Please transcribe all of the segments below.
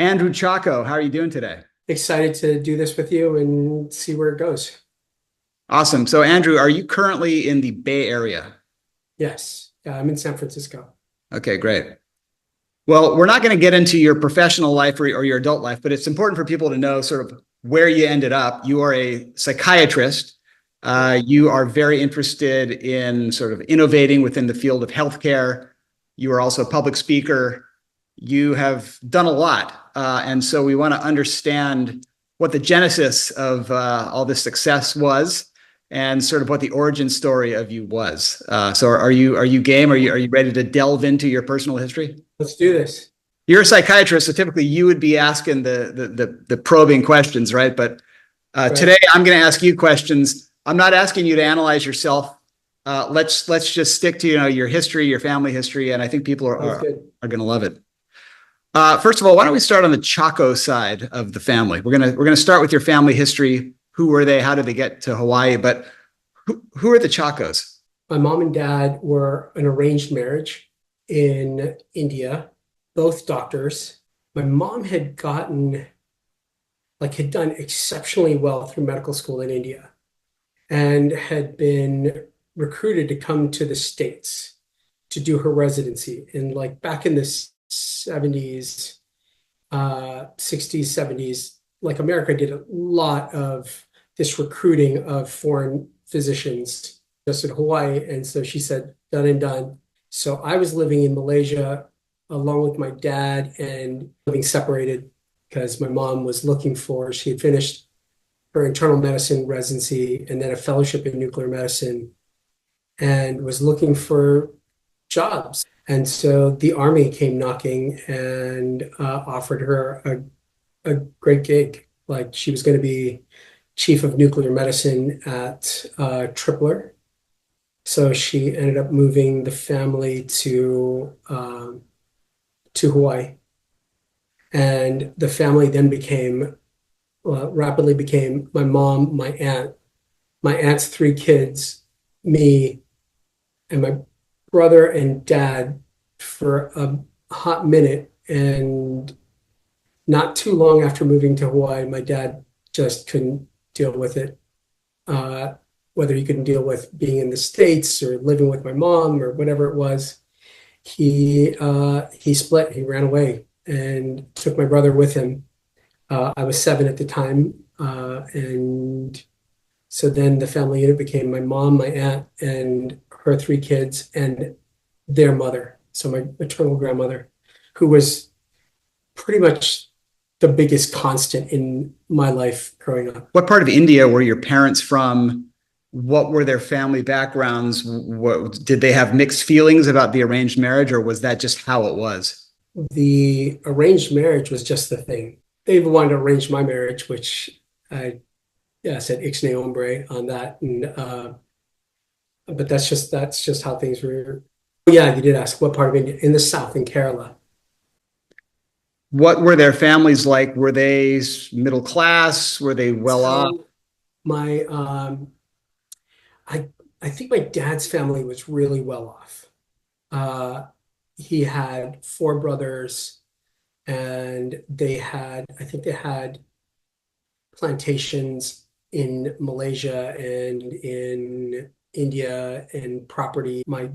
Andrew Chacko, how are you doing today? Excited to do this with you and see where it goes. Awesome. So, Andrew, are you currently in the Bay Area? Yes, I'm in San Francisco. Okay, great. Well, we're not going to get into your professional life or your adult life, but it's important for people to know sort of where you ended up. You are a psychiatrist. You are very interested in sort of innovating within the field of healthcare. You are also a public speaker. You have done a lot. And so we want to understand what the genesis of all this success was and sort of what the origin story of you was. So are you game? Are you ready to delve into your personal history? Let's do this. You're a psychiatrist, so typically you would be asking the probing questions, right? But Right. today I'm going to ask you questions. I'm not asking you to analyze yourself. Let's just stick to your history, your family history, and I think people are going to love it. First of all, why don't we start on the Chacko side of the family? We're gonna start with your family history. Who were they? How did they get to Hawaii? But who are the Chackos? My mom and dad were an arranged marriage in India, both doctors. My mom had done exceptionally well through medical school in India and had been recruited to come to the States to do her residency. And like back in the 70s, 60s, 70s, like America did a lot of this recruiting of foreign physicians just in Hawaii. And so she said, done and done. So I was living in Malaysia along with my dad and living separated because my mom was she had finished her internal medicine residency and then a fellowship in nuclear medicine and was looking for jobs. And so the Army came knocking and offered her a great gig. Like she was going to be chief of nuclear medicine at Tripler. So she ended up moving the family to Hawaii. And the family then rapidly became my mom, my aunt's three kids, me, and my brother and dad for a hot minute. And not too long after moving to Hawaii, my dad just couldn't deal with it. Whether he couldn't deal with being in the States or living with my mom or whatever it was, he split. He ran away and took my brother with him. I was 7 at the time. And so then the family unit became my mom, my aunt, and her three kids and their mother. So my maternal grandmother, who was pretty much the biggest constant in my life growing up. What part of India were your parents from? What were their family backgrounds? Did they have mixed feelings about the arranged marriage, or was that just how it was? The arranged marriage was just the thing. They even wanted to arrange my marriage, which I said ixnay hombre on that. And but that's just how things were. Yeah, you did ask what part of India. In the south, in Kerala. What were their families like? Were they middle class? Were they well off? My I think my dad's family was really well off. He had 4 brothers, and I think they had plantations in Malaysia and in India and property. My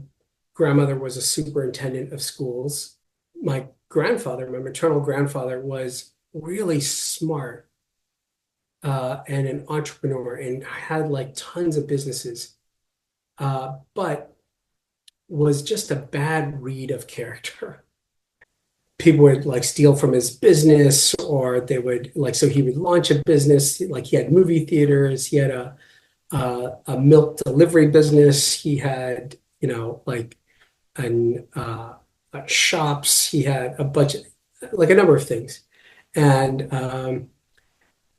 grandmother was a superintendent of schools. My maternal grandfather, was really smart and an entrepreneur and had like tons of businesses, but was just a bad read of character. People would like steal from his business, or they would so he would launch a business, like he had movie theaters, he had a milk delivery business, he had, an shops, he had a budget, like a number of things. And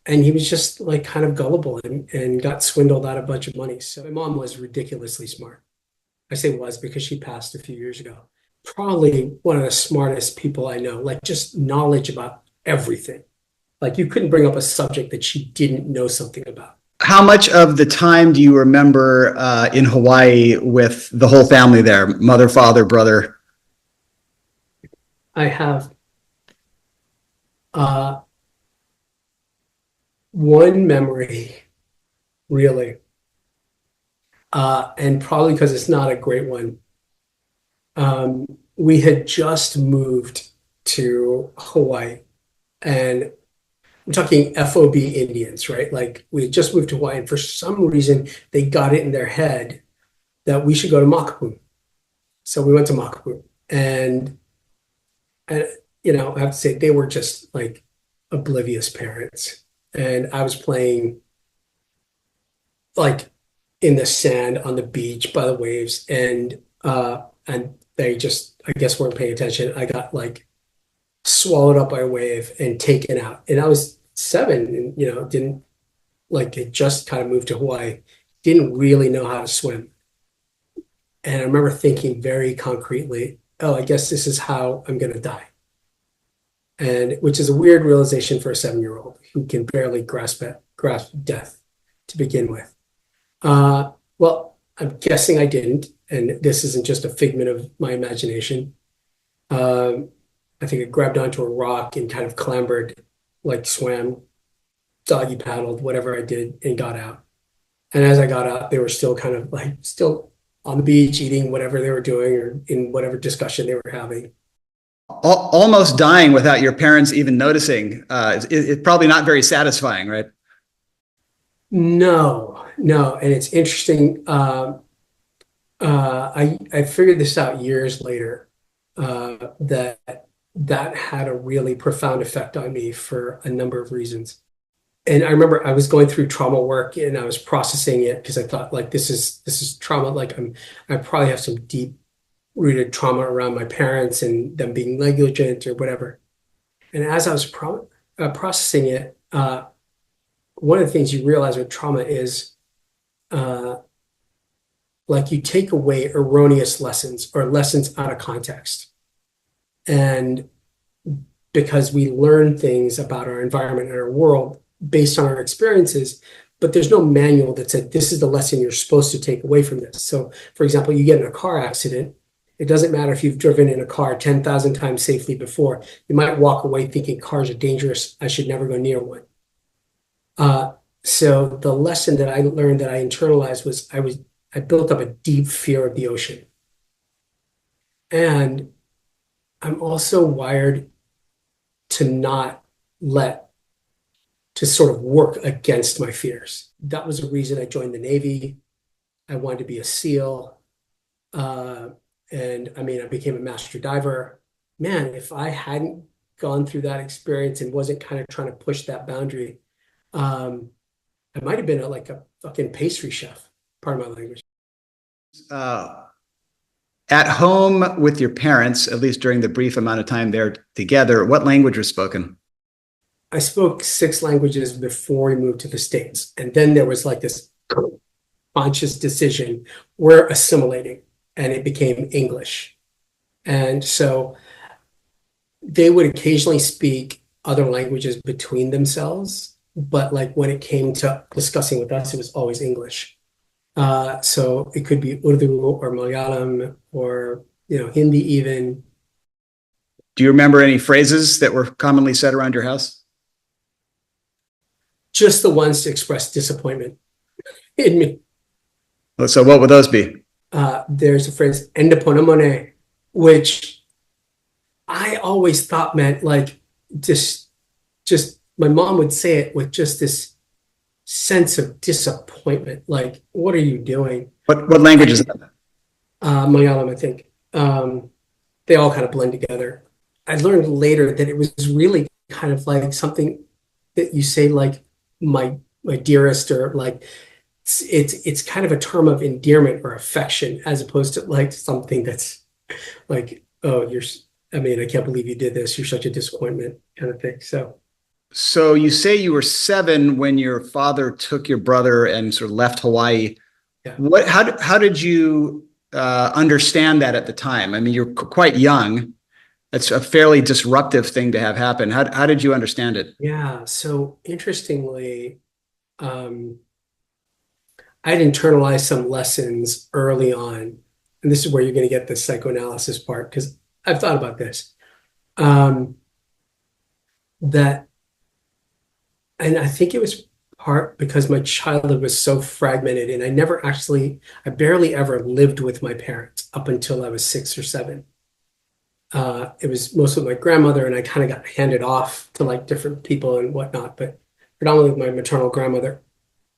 he was just like kind of gullible and got swindled out of a bunch of money. So my mom was ridiculously smart. I say was because she passed a few years ago. Probably one of the smartest people I know, like just knowledge about everything. Like you couldn't bring up a subject that she didn't know something about. How much of the time do you remember in Hawaii with the whole family there, mother, father, brother? I have Uh, one memory, really, and probably because it's not a great one. We had just moved to Hawaii, and I'm talking FOB Indians, right? Like we had just moved to Hawaii, and for some reason they got it in their head that we should go to Makapu'u. So we went to Makapu'u, and I have to say they were just like oblivious parents, and I was playing like in the sand on the beach by the waves, and they just I guess weren't paying attention. I got like swallowed up by a wave and taken out, and I was 7, and didn't like had just kind of moved to Hawaii, didn't really know how to swim. And I remember thinking very concretely, oh, I guess this is how I'm going to die. And which is a weird realization for a 7-year-old who can barely grasp death to begin with. Well, I'm guessing I didn't, and this isn't just a figment of my imagination. I think I grabbed onto a rock and kind of clambered, like swam, doggy paddled, whatever I did, and got out. And as I got out, they were still kind of like still on the beach eating whatever they were doing or in whatever discussion they were having. Almost dying without your parents even noticing. It's probably not very satisfying, right? No, no. And it's interesting. I figured this out years later, that had a really profound effect on me for a number of reasons. And I remember I was going through trauma work and I was processing it because I thought like this is trauma. Like I probably have some deep rooted trauma around my parents and them being negligent or whatever. And as I was processing it, one of the things you realize with trauma is like you take away erroneous lessons or lessons out of context. And because we learn things about our environment and our world based on our experiences, but there's no manual that said this is the lesson you're supposed to take away from this. So, for example, you get in a car accident. It doesn't matter if you've driven in a car 10,000 times safely before. You might walk away thinking cars are dangerous. I should never go near one. So the lesson that I learned that I internalized was I built up a deep fear of the ocean. And I'm also wired to sort of work against my fears. That was the reason I joined the Navy. I wanted to be a SEAL. And I mean, I became a master diver. Man, if I hadn't gone through that experience and wasn't kind of trying to push that boundary, I might have been like a fucking pastry chef, pardon my language. At home with your parents, at least during the brief amount of time they're together, what language was spoken? I spoke 6 languages before we moved to the States. And then there was like this conscious decision, we're assimilating, and it became English. And so they would occasionally speak other languages between themselves, but like when it came to discussing with us, it was always English. So it could be Urdu or Malayalam or Hindi even. Do you remember any phrases that were commonly said around your house? Just the ones to express disappointment in me. So what would those be? There's a phrase, "Endaponamone," which I always thought meant like just my mom would say it with just this sense of disappointment. Like, what are you doing? What language is that? Malayalam, I think. They all kind of blend together. I learned later that it was really kind of like something that you say like my dearest, or like it's kind of a term of endearment or affection as opposed to like something that's like, oh, I can't believe you did this. You're such a disappointment kind of thing. So you say you were 7 when your father took your brother and sort of left Hawaii. Yeah. How did you understand that at the time? I mean, you're quite young. It's a fairly disruptive thing to have happen. How did you understand it? Yeah. So interestingly, I'd internalized some lessons early on. And this is where you're going to get the psychoanalysis part, because I've thought about this. that, and I think it was part because my childhood was so fragmented and I barely ever lived with my parents up until I was 6 or 7. It was mostly my grandmother, and I kind of got handed off to like different people and whatnot, but predominantly my maternal grandmother,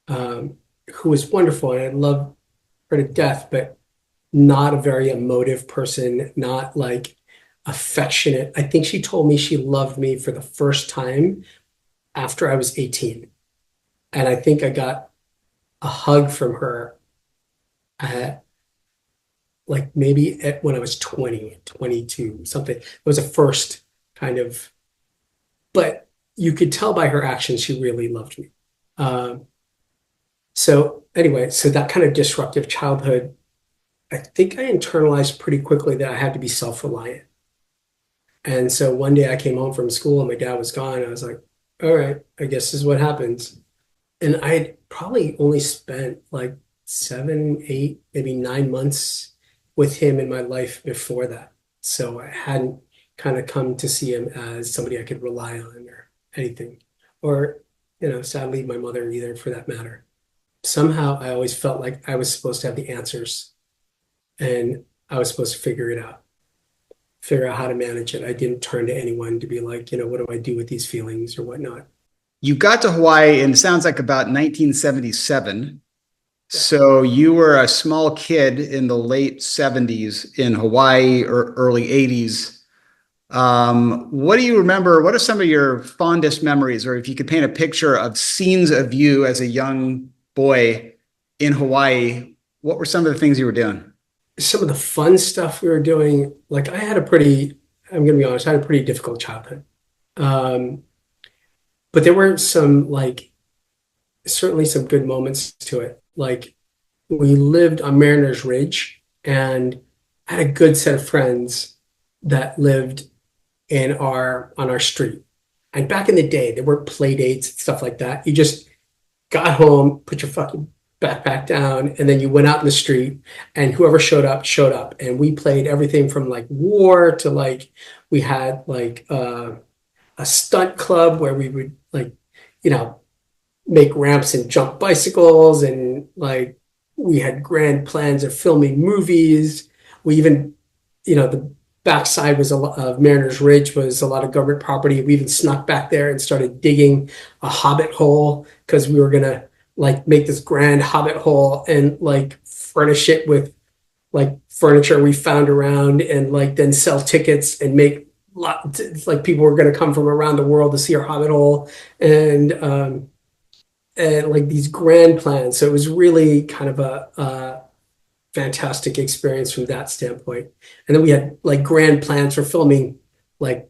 who was wonderful, and I love her to death, but not a very emotive person, not like affectionate. I think she told me she loved me for the first time after I was 18. And I think I got a hug from her at like maybe when I was 20, 22, something. It was a first kind of, but you could tell by her actions she really loved me. So anyway, so that kind of disruptive childhood, I think I internalized pretty quickly that I had to be self-reliant. And so one day I came home from school and my dad was gone. I was like, all right, I guess this is what happens. And I had probably only spent like 7, 8, maybe 9 months with him in my life before that. So I hadn't kind of come to see him as somebody I could rely on or anything. Or, sadly, my mother either for that matter. Somehow I always felt like I was supposed to have the answers and I was supposed to figure out how to manage it. I didn't turn to anyone to be like, what do I do with these feelings or whatnot. You got to Hawaii and it sounds like about 1977. Yeah. So you were a small kid in the late 70s in Hawaii or early 80s. What do you remember? What are some of your fondest memories, or if you could paint a picture of scenes of you as a young boy in Hawaii, what were some of the things you were doing? Some of the fun stuff we were doing, like I'm going to be honest, I had a pretty difficult childhood. But there were certainly some good moments to it. Like we lived on Mariners Ridge and I had a good set of friends that lived on our street. And back in the day, there were play dates and stuff like that. You just got home, put your fucking backpack down, and then you went out in the street and whoever showed up, showed up. And we played everything from like war to like, we had like a stunt club where we would like, make ramps and jump bicycles. And like, we had grand plans of filming movies. We even, the backside was of Mariners Ridge was a lot of government property. We even snuck back there and started digging a hobbit hole because we were going to like make this grand hobbit hole and like furnish it with like furniture we found around and like then sell tickets and make like people were going to come from around the world to see our hobbit hole and like these grand plans. So it was really kind of a fantastic experience from that standpoint. And then we had like grand plans for filming like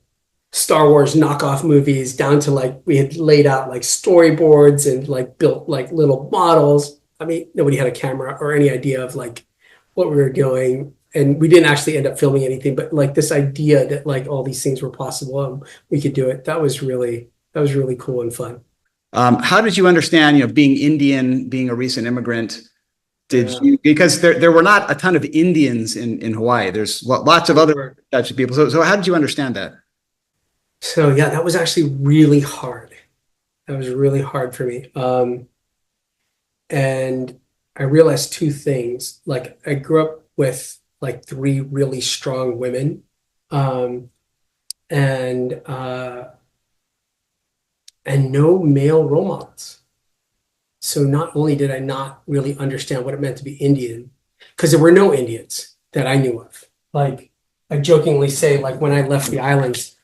Star Wars knockoff movies down to like we had laid out like storyboards and like built like little models. I mean, nobody had a camera or any idea of like what we were doing. And we didn't actually end up filming anything, but like this idea that like all these things were possible and we could do it. That was really cool and fun. How did you understand, being Indian, being a recent immigrant? Because there were not a ton of Indians in Hawaii. There's lots of other types of people. So how did you understand that? So yeah, that was actually really hard. That was really hard for me. And I realized two things. Like I grew up with like 3 really strong women. And no male role models. So not only did I not really understand what it meant to be Indian, because there were no Indians that I knew of. Like I jokingly say, like when I left the islands,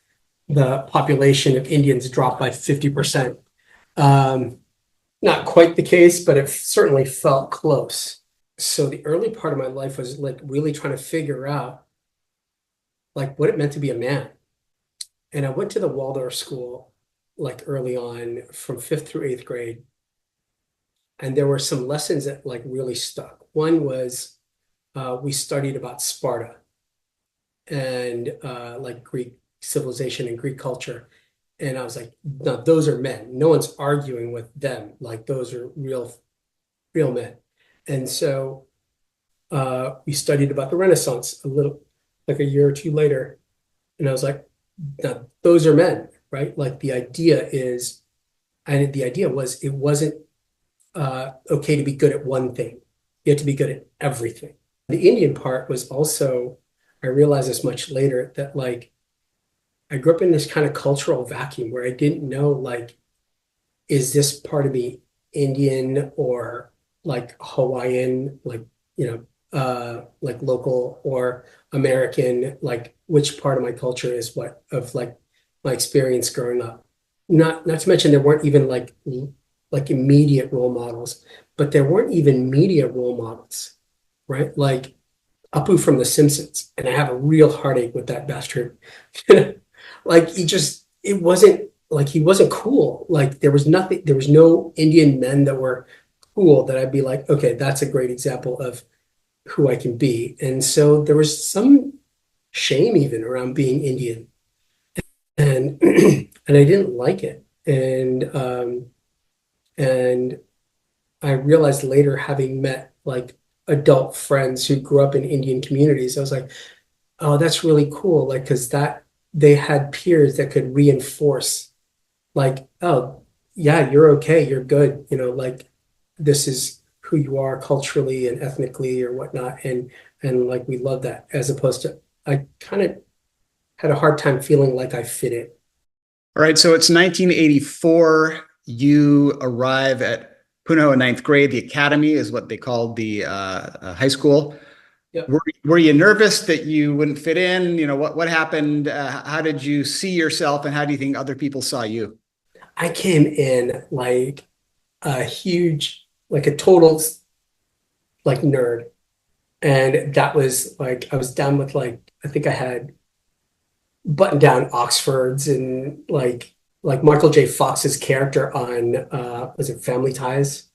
the population of Indians dropped by 50%. Not quite the case, but it certainly felt close. So the early part of my life was like really trying to figure out like what it meant to be a man. And I went to the Waldorf school like early on from 5th through 8th grade. And there were some lessons that like really stuck. One was we studied about Sparta and like Greek civilization and Greek culture. And I was like, no, those are men. No one's arguing with them. Like those are real men. And so we studied about the Renaissance a little, like a year or two later. And I was like, no, those are men, right? Like the idea is, and the idea was it wasn't okay to be good at one thing. You had to be good at everything. The Indian part was also, I realized this much later, that like I grew up in this kind of cultural vacuum where I didn't know, like, is this part of me Indian or like Hawaiian, like, like local or American, like which part of my culture is what of like my experience growing up. Not to mention there weren't even like immediate role models, but there weren't even media role models, right? Like Apu from The Simpsons, and I have a real heartache with that bastard. Like it wasn't like he wasn't cool. Like there was nothing, there was no Indian men that were cool that I'd be like, okay, that's a great example of who I can be. And so there was some shame even around being Indian, and and I didn't like it. And I realized later, having met like adult friends who grew up in Indian communities, I was like, oh, that's really cool. Like, because that they had peers that could reinforce, like, oh, yeah, you're okay, you're good, like this is who you are culturally and ethnically or whatnot. And like we love that, as opposed to I kind of had a hard time feeling like I fit in. All right, so it's 1984. You arrive at Punahou in ninth grade. The academy is what they called the high school. Yep. Were you nervous that you wouldn't fit in? What happened? How did you see yourself, and how do you think other people saw you? I came in like a huge, like a total like nerd. And that was like, I was down with like, I think I had button down Oxfords and like Michael J. Fox's character on was it Family Ties?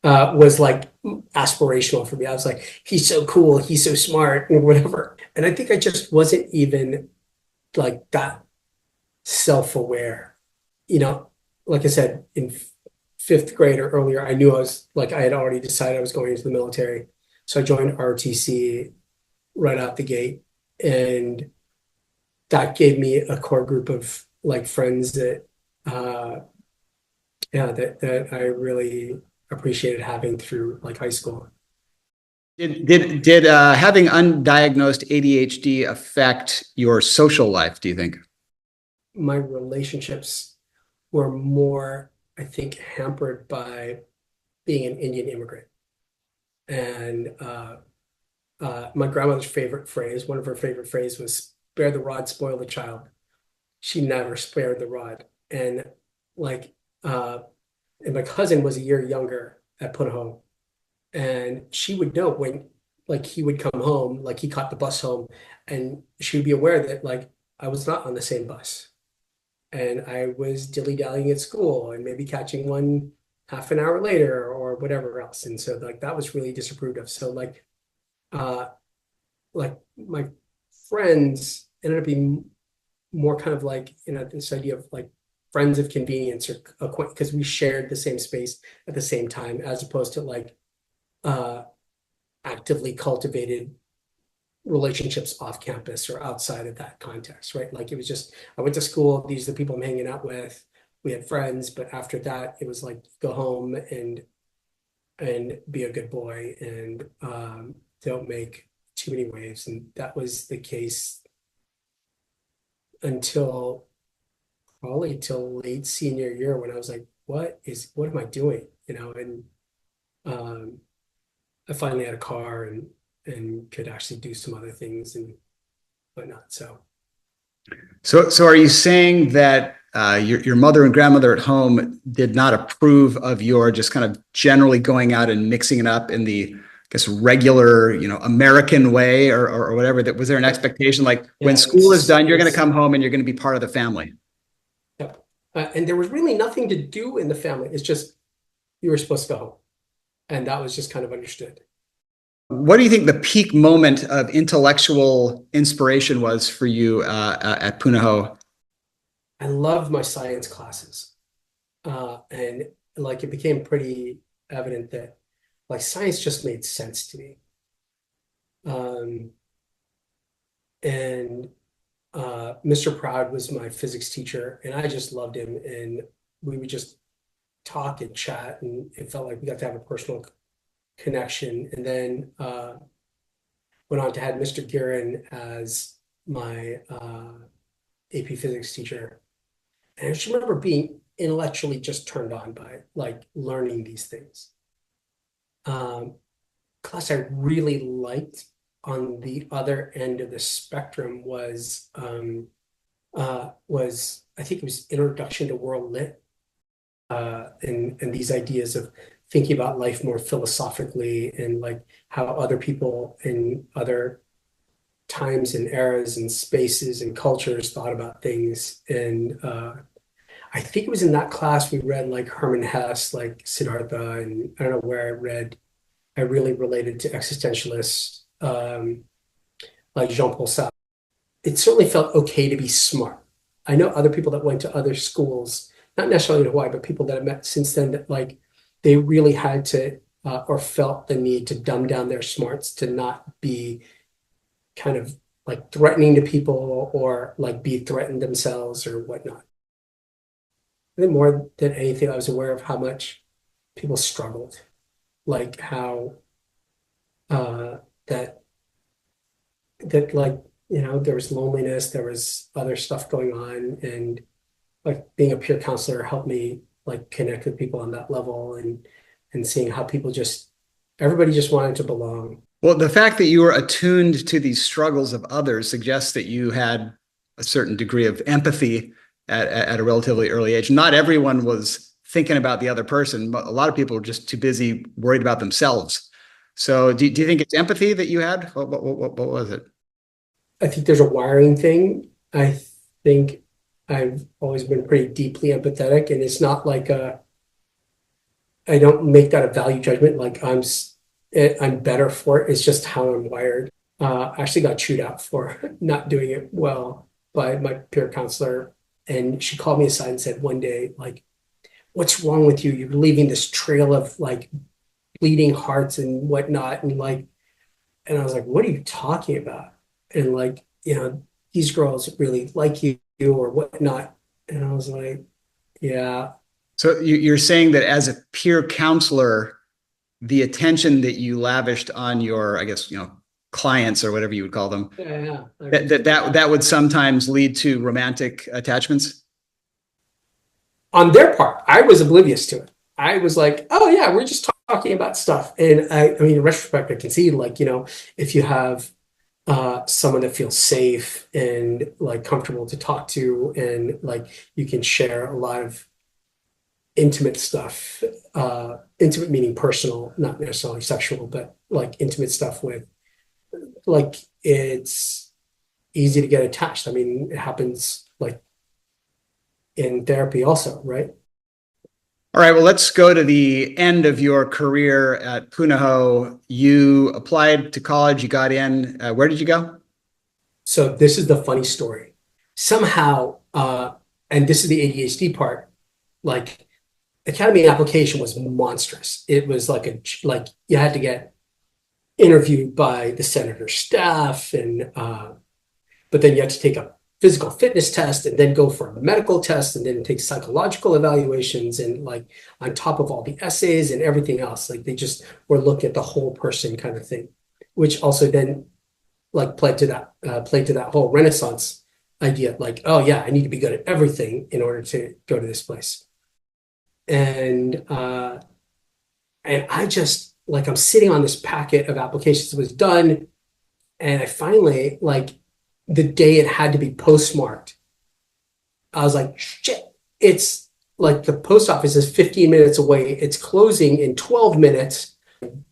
Was like aspirational for me. I was like, he's so cool, he's so smart, and whatever. And I think I just wasn't even like that self-aware. You know, like I said, in fifth grade or earlier, I knew I had already decided I was going into the military. So I joined ROTC right out the gate. And that gave me a core group of like friends that that I really appreciated having through like high school. Did having undiagnosed ADHD affect your social life, do you think? My relationships were more, I think, hampered by being an Indian immigrant. And my grandmother's favorite phrase, one of her favorite phrases was spare the rod, spoil the child. She never spared the rod. And like, and my cousin was a year younger at Punahou, and she would know when like he would come home, like he caught the bus home, and she would be aware that like I was not on the same bus. And I was dilly-dallying at school and maybe catching one half an hour later or whatever else. And so like that was really disapproved of. So uh like my friends ended up being more kind of like, this idea of like friends of convenience or because we shared the same space at the same time, as opposed to like uh actively cultivated relationships off campus or outside of that context, right? Like it was just, I went to school, these are the people I'm hanging out with. We had friends, but after that, it was like go home and be a good boy and don't make too many waves. And that was the case until probably till late senior year, when I was like, what am I doing? And um, I finally had a car and could actually do some other things and whatnot. So are you saying that your mother and grandmother at home did not approve of your just kind of generally going out and mixing it up in the, I guess, regular, American way or whatever? That was there an expectation like when Yeah, school is done, you're going to come home and you're going to be part of the family? yep. And there was really nothing to do in the family. It's just you were supposed to go home, and that was just kind of understood. What do you think the peak moment of intellectual inspiration was for you at Punahou? I loved my science classes, and like it became pretty evident that like science just made sense to me. Um, and Mr. Proud was my physics teacher, and I just loved him. And we would just talk and chat, and it felt like we got to have a personal connection. And then went on to have Mr. Guerin as my AP physics teacher. And I just remember being intellectually just turned on by like learning these things. Class I really liked on the other end of the spectrum was I think it was Introduction to World Lit, and these ideas of thinking about life more philosophically and like how other people in other times and eras and spaces and cultures thought about things. And I think it was in that class we read like Hermann Hesse, like Siddhartha, and I don't know where I really related to existentialists like Jean-Paul Sartre. It certainly felt okay to be smart. I know other people that went to other schools, not necessarily in Hawaii, but people that I've met since then, that like they really had to or felt the need to dumb down their smarts to not be kind of like threatening to people or like be threatened themselves or whatnot. I think more than anything, I was aware of how much people struggled, like how that like, you know, there was loneliness, there was other stuff going on, and like being a peer counselor helped me like connect with people on that level, and seeing how people everybody just wanted to belong. Well, the fact that you were attuned to these struggles of others suggests that you had a certain degree of empathy at a relatively early age. Not everyone was thinking about the other person, but a lot of people were just too busy worried about themselves. So do you think it's empathy that you had? What was it? I think there's a wiring thing. I think I've always been pretty deeply empathetic, and it's not like I don't make that a value judgment. Like I'm better for it. It's just how I'm wired. I actually got chewed out for not doing it well by my peer counselor, and she called me aside and said one day, like, "What's wrong with you? You're leaving this trail of like bleeding hearts and whatnot," and like, and I was like, "What are you talking about?" And like, you know, these girls really like you or whatnot. And I was like, yeah. So you're saying that as a peer counselor, the attention that you lavished on your, I guess, clients or whatever you would call them, Yeah. that would sometimes lead to romantic attachments? On their part, I was oblivious to it. I was like, oh yeah, we're just talking about stuff. And I mean, in retrospect, I can see like, if you have someone that feels safe and like comfortable to talk to, and like you can share a lot of intimate stuff, intimate meaning personal, not necessarily sexual, but like intimate stuff with, like, it's easy to get attached. I mean, it happens like in therapy also, right? All right, well, let's go to the end of your career at Punahou. You applied to college, you got in. Where did you go? So this is the funny story. Somehow, and this is the ADHD part, like Academy application was monstrous. It was like you had to get interviewed by the senator's staff, and but then you had to take a physical fitness test and then go for a medical test and then take psychological evaluations, and like on top of all the essays and everything else, like they just were looking at the whole person kind of thing, which also then like played to that whole Renaissance idea, like, oh yeah, I need to be good at everything in order to go to this place. And I just like, I'm sitting on this packet of applications that was done, and I finally, like, the day it had to be postmarked, I was like, shit, it's like the post office is 15 minutes away. It's closing in 12 minutes.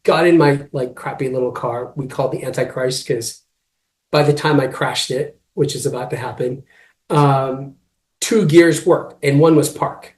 Got in my like crappy little car. We called the Antichrist because by the time I crashed it, which is about to happen, 2 gears worked and one was park.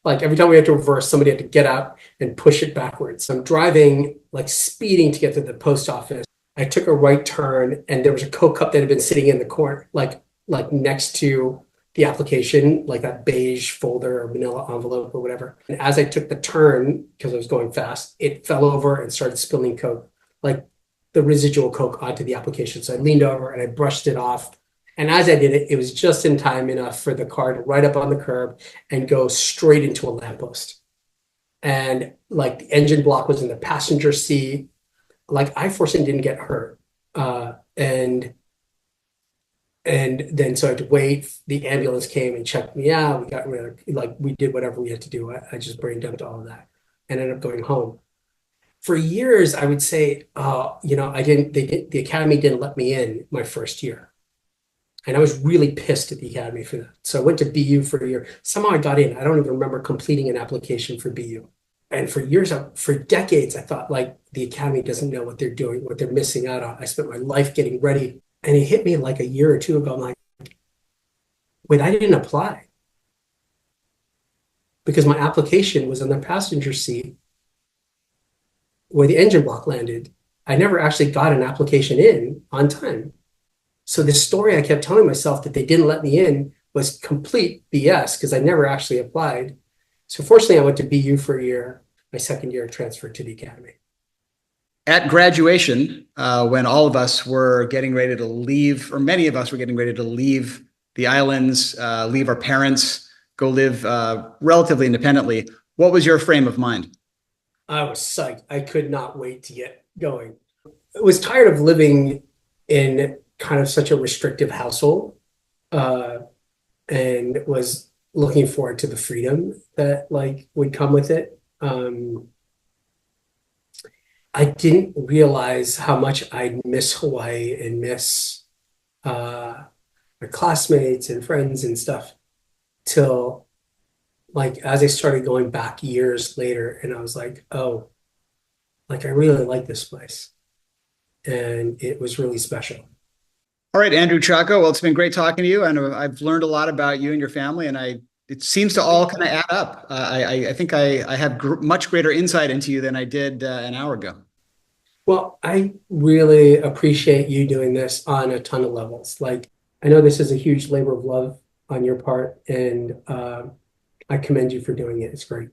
Like every time we had to reverse, somebody had to get out and push it backwards. So I'm driving, like speeding to get to the post office. I took a right turn, and there was a Coke cup that had been sitting in the corner, like next to the application, like that beige folder or manila envelope or whatever. And as I took the turn, because I was going fast, it fell over and started spilling Coke, like the residual Coke onto the application. So I leaned over and I brushed it off, And as I did it, it was just in time enough for the car to ride up on the curb and go straight into a lamppost. And like the engine block was in the passenger seat. Like I fortunately didn't get hurt. And then so I had to wait. The ambulance came and checked me out. We got rid of, like, we did whatever we had to do. I just brain dumped all of that and ended up going home. For years, I would say, the academy didn't let me in my first year. And I was really pissed at the academy for that. So I went to BU for a year. Somehow I got in. I don't even remember completing an application for BU. And for years, for decades, I thought like the academy doesn't know what they're doing, what they're missing out on. I spent my life getting ready. And it hit me like a year or two ago. I'm like, wait, I didn't apply because my application was on the passenger seat where the engine block landed. I never actually got an application in on time. So this story I kept telling myself that they didn't let me in was complete BS because I never actually applied. So fortunately, I went to BU for a year. My second year, I transferred to the academy. At graduation, when all of us were getting ready to leave, or many of us were getting ready to leave the islands, leave our parents, go live relatively independently, what was your frame of mind? I was psyched. I could not wait to get going. I was tired of living in kind of such a restrictive household, and was looking forward to the freedom that like would come with it. I didn't realize how much I'd miss Hawaii and miss my classmates and friends and stuff till like as I started going back years later, and I was like, oh, like I really like this place. And it was really special. All right, Andrew Chacko. Well, it's been great talking to you, and I've learned a lot about you and your family, and it seems to all kind of add up. I think I have much greater insight into you than I did an hour ago. Well, I really appreciate you doing this on a ton of levels. Like, I know this is a huge labor of love on your part, and I commend you for doing it. It's great.